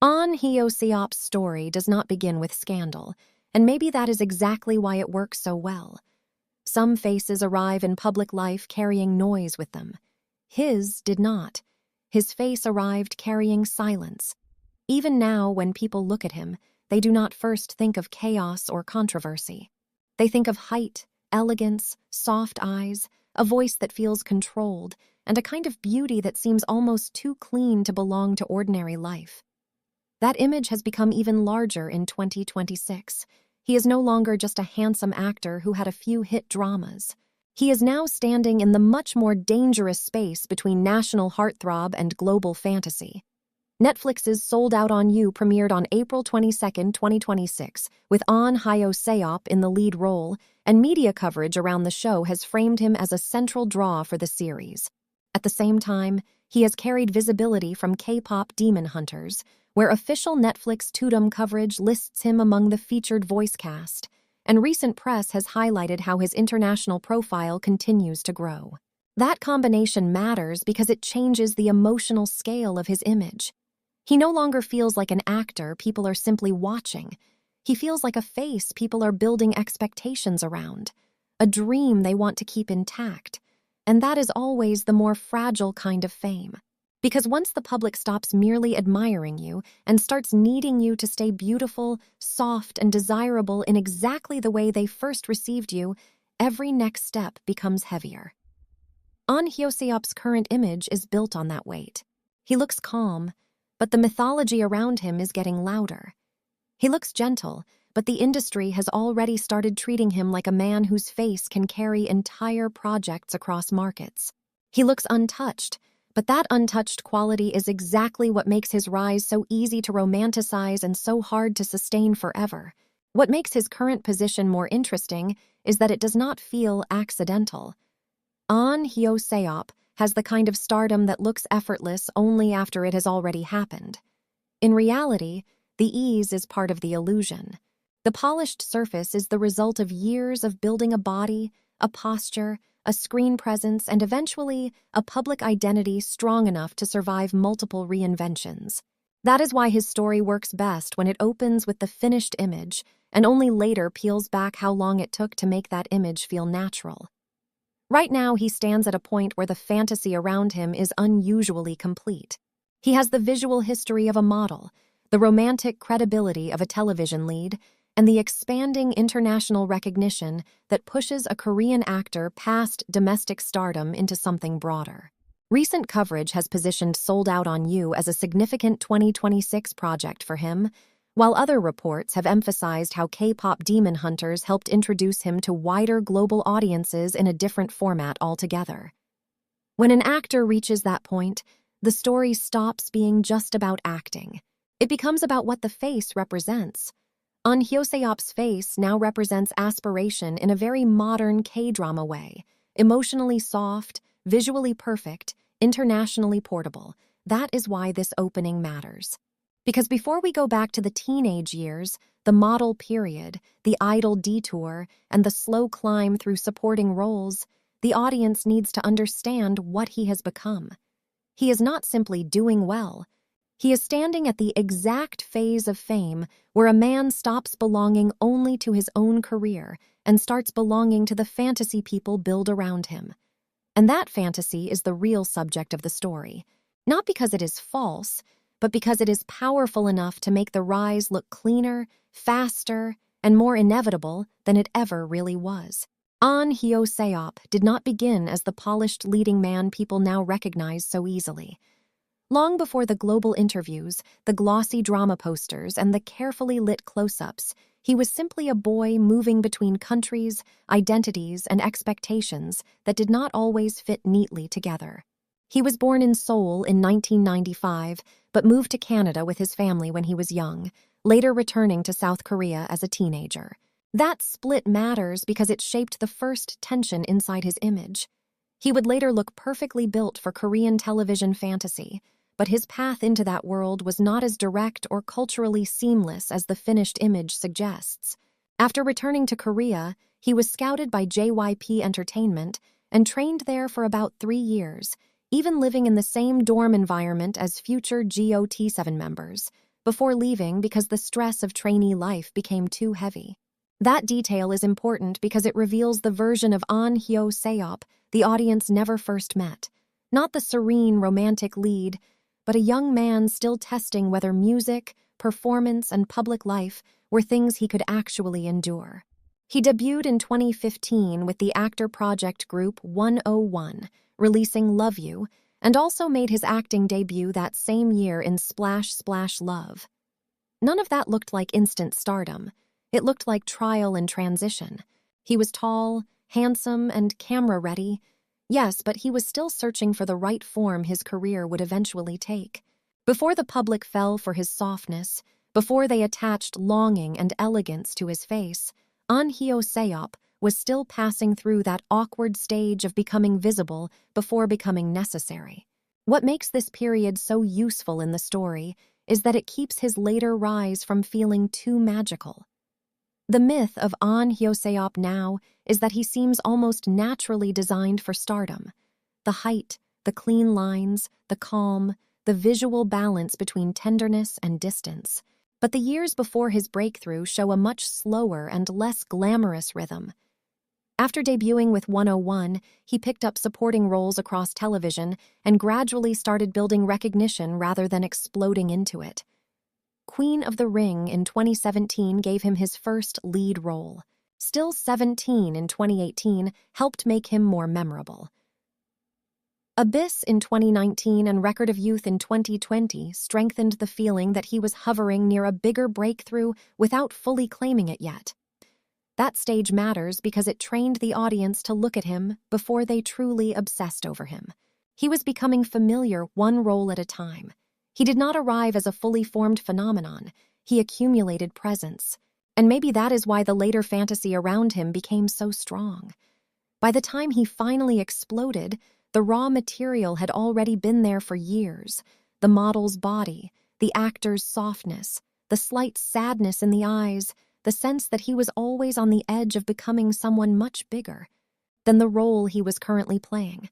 Ahn Hyo-seop's story does not begin with scandal, and maybe that is exactly why it works so well. Some faces arrive in public life carrying noise with them. His did not. His face arrived carrying silence. Even now, when people look at him, they do not first think of chaos or controversy. They think of height, elegance, soft eyes, a voice that feels controlled, and a kind of beauty that seems almost too clean to belong to ordinary life. That image has become even larger in 2026. He is no longer just a handsome actor who had a few hit dramas. He is now standing in the much more dangerous space between national heartthrob and global fantasy. Netflix's Sold Out on You premiered on April 22, 2026, with Ahn Hyo-seop in the lead role, and media coverage around the show has framed him as a central draw for the series. At the same time, he has carried visibility from K-pop Demon Hunters, where official Netflix Tudum coverage lists him among the featured voice cast, and recent press has highlighted how his international profile continues to grow. That combination matters because it changes the emotional scale of his image. He no longer feels like an actor people are simply watching. He feels like a face people are building expectations around, a dream they want to keep intact. And that is always the more fragile kind of fame. Because once the public stops merely admiring you and starts needing you to stay beautiful, soft, and desirable in exactly the way they first received you, every next step becomes heavier. Ahn Hyo-seop's current image is built on that weight. He looks calm, but the mythology around him is getting louder. He looks gentle, but the industry has already started treating him like a man whose face can carry entire projects across markets. He looks untouched, but that untouched quality is exactly what makes his rise so easy to romanticize and so hard to sustain forever. What makes his current position more interesting is that it does not feel accidental. Ahn Hyo-seop has the kind of stardom that looks effortless only after it has already happened. In reality, the ease is part of the illusion. The polished surface is the result of years of building a body, a posture, a screen presence, and eventually a public identity strong enough to survive multiple reinventions. That is why his story works best when it opens with the finished image and only later peels back how long it took to make that image feel natural. Right now, he stands at a point where the fantasy around him is unusually complete. He has the visual history of a model, the romantic credibility of a television lead, and the expanding international recognition that pushes a Korean actor past domestic stardom into something broader. Recent coverage has positioned Sold Out on You as a significant 2026 project for him, while other reports have emphasized how K-pop Demon Hunters helped introduce him to wider global audiences in a different format altogether. When an actor reaches that point, the story stops being just about acting. It becomes about what the face represents. Ahn Hyo-seop's face now represents aspiration in a very modern K-drama way, emotionally soft, visually perfect, internationally portable. That is why this opening matters. Because before we go back to the teenage years, the model period, the idol detour, and the slow climb through supporting roles, the audience needs to understand what he has become. He is not simply doing well. He is standing at the exact phase of fame where a man stops belonging only to his own career and starts belonging to the fantasy people build around him. And that fantasy is the real subject of the story, not because it is false, but because it is powerful enough to make the rise look cleaner, faster, and more inevitable than it ever really was. Ahn Hyo-seop did not begin as the polished leading man people now recognize so easily. Long before the global interviews, the glossy drama posters, and the carefully lit close-ups, he was simply a boy moving between countries, identities, and expectations that did not always fit neatly together. He was born in Seoul in 1995, but moved to Canada with his family when he was young, later returning to South Korea as a teenager. That split matters because it shaped the first tension inside his image. He would later look perfectly built for Korean television fantasy, but his path into that world was not as direct or culturally seamless as the finished image suggests. After returning to Korea, he was scouted by JYP Entertainment and trained there for about 3 years, even living in the same dorm environment as future GOT7 members. before leaving because the stress of trainee life became too heavy. That detail is important because it reveals the version of Ahn Hyo-seop the audience never first met. Not the serene, romantic lead, but a young man still testing whether music, performance, and public life were things he could actually endure. He debuted in 2015 with the actor project group 101, releasing Love You, and also made his acting debut that same year in Splash Splash Love. None of that looked like instant stardom. It looked like trial and transition. He was tall, handsome, and camera-ready. Yes, but he was still searching for the right form his career would eventually take. Before the public fell for his softness, before they attached longing and elegance to his face, Ahn Hyo-seop was still passing through that awkward stage of becoming visible before becoming necessary. What makes this period so useful in the story is that it keeps his later rise from feeling too magical. The myth of Ahn Hyo-seop now is that he seems almost naturally designed for stardom. The height, the clean lines, the calm, the visual balance between tenderness and distance. But the years before his breakthrough show a much slower and less glamorous rhythm. After debuting with 101, he picked up supporting roles across television and gradually started building recognition rather than exploding into it. Queen of the Ring in 2017 gave him his first lead role. Still 17 in 2018 helped make him more memorable. Abyss in 2019 and Record of Youth in 2020 strengthened the feeling that he was hovering near a bigger breakthrough without fully claiming it yet. That stage matters because it trained the audience to look at him before they truly obsessed over him. He was becoming familiar one role at a time. He did not arrive as a fully formed phenomenon. He accumulated presence. And maybe that is why the later fantasy around him became so strong. By the time he finally exploded, the raw material had already been there for years. The model's body, the actor's softness, the slight sadness in the eyes, the sense that he was always on the edge of becoming someone much bigger than the role he was currently playing.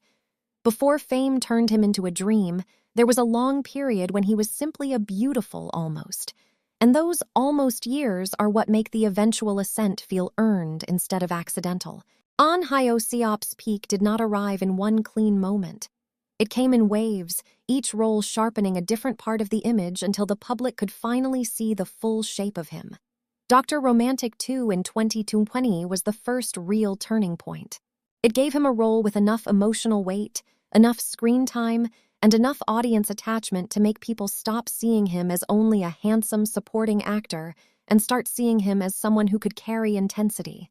Before fame turned him into a dream, there was a long period when he was simply a beautiful almost. And those almost years are what make the eventual ascent feel earned instead of accidental. Ahn Hyo-seop's peak did not arrive in one clean moment. It came in waves, each role sharpening a different part of the image until the public could finally see the full shape of him. Dr. Romantic 2 in 2020 was the first real turning point. It gave him a role with enough emotional weight, enough screen time, and enough audience attachment to make people stop seeing him as only a handsome supporting actor and start seeing him as someone who could carry intensity.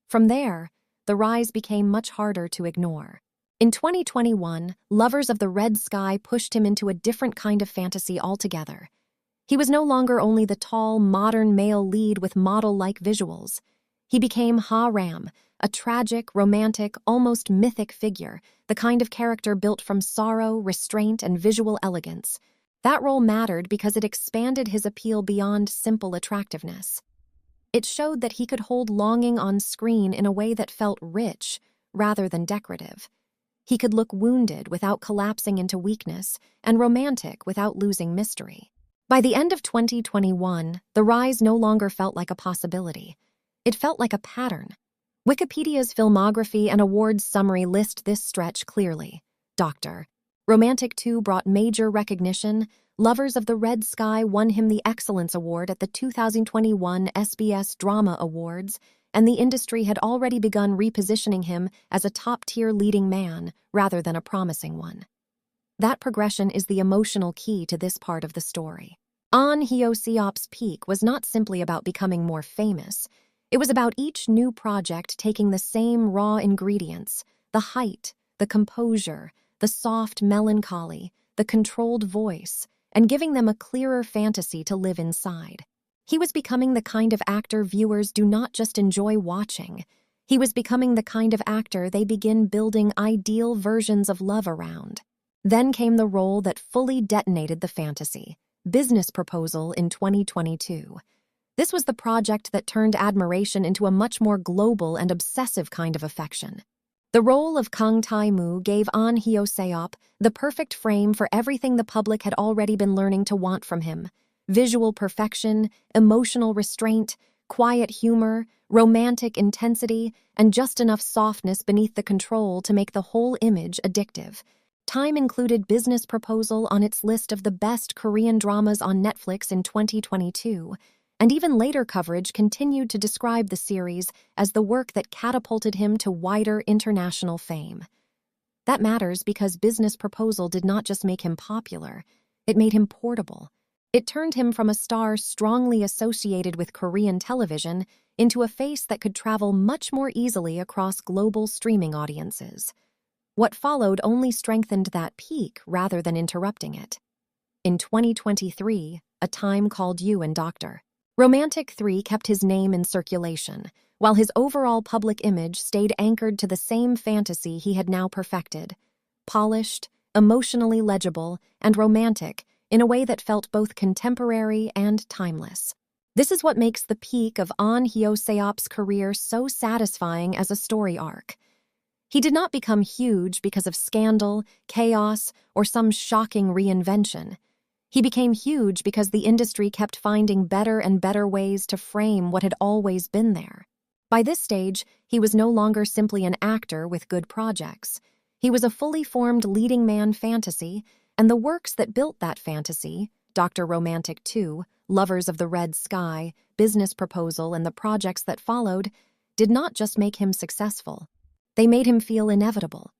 From there, the rise became much harder to ignore. In 2021, lovers of the red sky pushed him into a different kind of fantasy altogether. He was no longer only the tall, modern male lead with model-like visuals. He became Ha-ram, a tragic, romantic, almost mythic figure, the kind of character built from sorrow, restraint, and visual elegance. That role mattered because it expanded his appeal beyond simple attractiveness. It showed that he could hold longing on screen in a way that felt rich, rather than decorative. He could look wounded without collapsing into weakness, and romantic without losing mystery. By the end of 2021, the rise no longer felt like a possibility. It felt like a pattern. Wikipedia's filmography and awards summary list this stretch clearly. Dr. Romantic 2 brought major recognition. Lovers of the Red Sky won him the Excellence Award at the 2021 SBS Drama Awards, and the industry had already begun repositioning him as a top-tier leading man rather than a promising one. That progression is the emotional key to this part of the story. Ahn Hyo-seop's peak was not simply about becoming more famous. It was about each new project taking the same raw ingredients, the height, the composure, the soft melancholy, the controlled voice, and giving them a clearer fantasy to live inside. He was becoming the kind of actor viewers do not just enjoy watching. He was becoming the kind of actor they begin building ideal versions of love around. Then came the role that fully detonated the fantasy, Business Proposal in 2022. This was the project that turned admiration into a much more global and obsessive kind of affection. The role of Kang Tae-moo gave Ahn Hyo-seop the perfect frame for everything the public had already been learning to want from him: visual perfection, emotional restraint, quiet humor, romantic intensity, and just enough softness beneath the control to make the whole image addictive. Time included Business Proposal on its list of the best Korean dramas on Netflix in 2022, and even later coverage continued to describe the series as the work that catapulted him to wider international fame. That matters because Business Proposal did not just make him popular, it made him portable. It turned him from a star strongly associated with Korean television into a face that could travel much more easily across global streaming audiences. What followed only strengthened that peak rather than interrupting it. In 2023, A Time Called You and Dr. Romantic 3 kept his name in circulation, while his overall public image stayed anchored to the same fantasy he had now perfected: polished, emotionally legible, and romantic in a way that felt both contemporary and timeless. This is what makes the peak of Ahn Hyo-seop's career so satisfying as a story arc. He did not become huge because of scandal, chaos, or some shocking reinvention. He became huge because the industry kept finding better and better ways to frame what had always been there. By this stage, he was no longer simply an actor with good projects. He was a fully formed leading man fantasy, and the works that built that fantasy, Dr. Romantic 2, Lovers of the Red Sky, Business Proposal, and the projects that followed, did not just make him successful. They made him feel inevitable.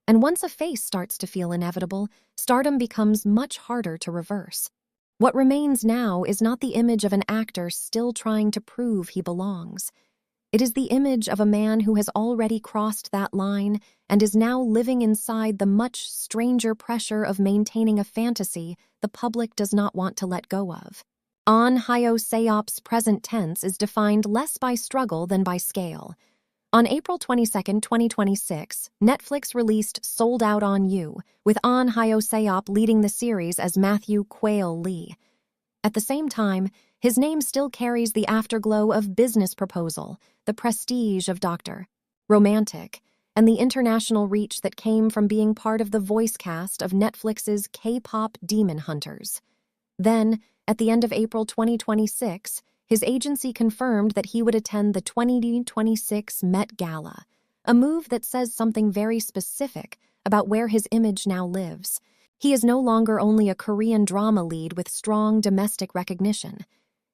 And once a face starts to feel inevitable, stardom becomes much harder to reverse. What remains now is not the image of an actor still trying to prove he belongs. It is the image of a man who has already crossed that line and is now living inside the much stranger pressure of maintaining a fantasy the public does not want to let go of. Ahn Hyo-seop's present tense is defined less by struggle than by scale. On April 22, 2026, Netflix released Sold Out on You, with Ahn Hyo-seop leading the series as Matthew Quayle Lee. At the same time, his name still carries the afterglow of Business Proposal, the prestige of Dr. Romantic, and the international reach that came from being part of the voice cast of Netflix's K-pop Demon Hunters. Then, at the end of April 2026, his agency confirmed that he would attend the 2026 Met Gala, a move that says something very specific about where his image now lives. He is no longer only a Korean drama lead with strong domestic recognition.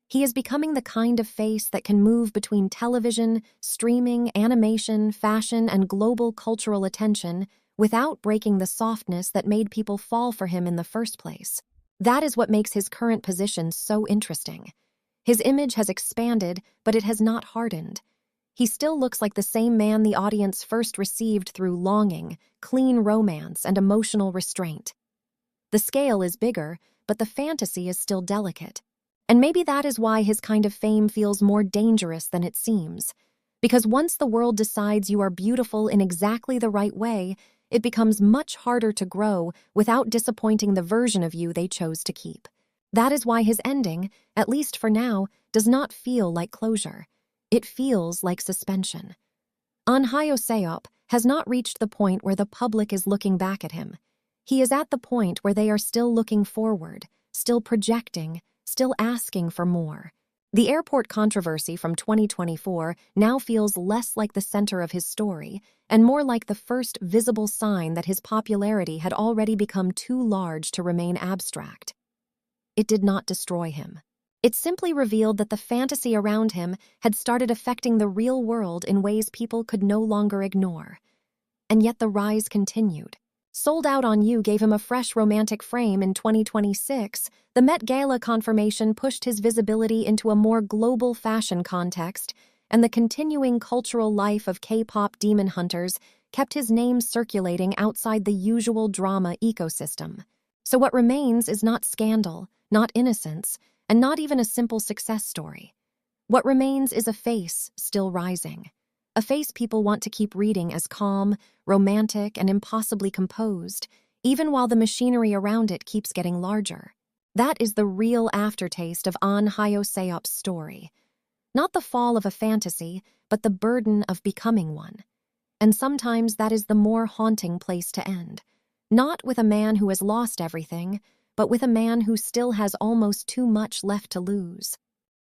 He is becoming the kind of face that can move between television, streaming, animation, fashion, and global cultural attention without breaking the softness that made people fall for him in the first place. That is what makes his current position so interesting. His image has expanded, but it has not hardened. He still looks like the same man the audience first received through longing, clean romance, and emotional restraint. The scale is bigger, but the fantasy is still delicate. And maybe that is why his kind of fame feels more dangerous than it seems. Because once the world decides you are beautiful in exactly the right way, it becomes much harder to grow without disappointing the version of you they chose to keep. That is why his ending, at least for now, does not feel like closure. It feels like suspension. Ahn Hyo-seop has not reached the point where the public is looking back at him. He is at the point where they are still looking forward, still projecting, still asking for more. The airport controversy from 2024 now feels less like the center of his story and more like the first visible sign that his popularity had already become too large to remain abstract. It did not destroy him. It simply revealed that the fantasy around him had started affecting the real world in ways people could no longer ignore. And yet the rise continued. Sold Out on You gave him a fresh romantic frame in 2026. The Met Gala confirmation pushed his visibility into a more global fashion context, and the continuing cultural life of K-pop Demon Hunters kept his name circulating outside the usual drama ecosystem. So what remains is not scandal, not innocence, and not even a simple success story. What remains is a face still rising. A face people want to keep reading as calm, romantic, and impossibly composed, even while the machinery around it keeps getting larger. That is the real aftertaste of Ahn Hyo-seop's story. Not the fall of a fantasy, but the burden of becoming one. And sometimes that is the more haunting place to end. Not with a man who has lost everything, but with a man who still has almost too much left to lose.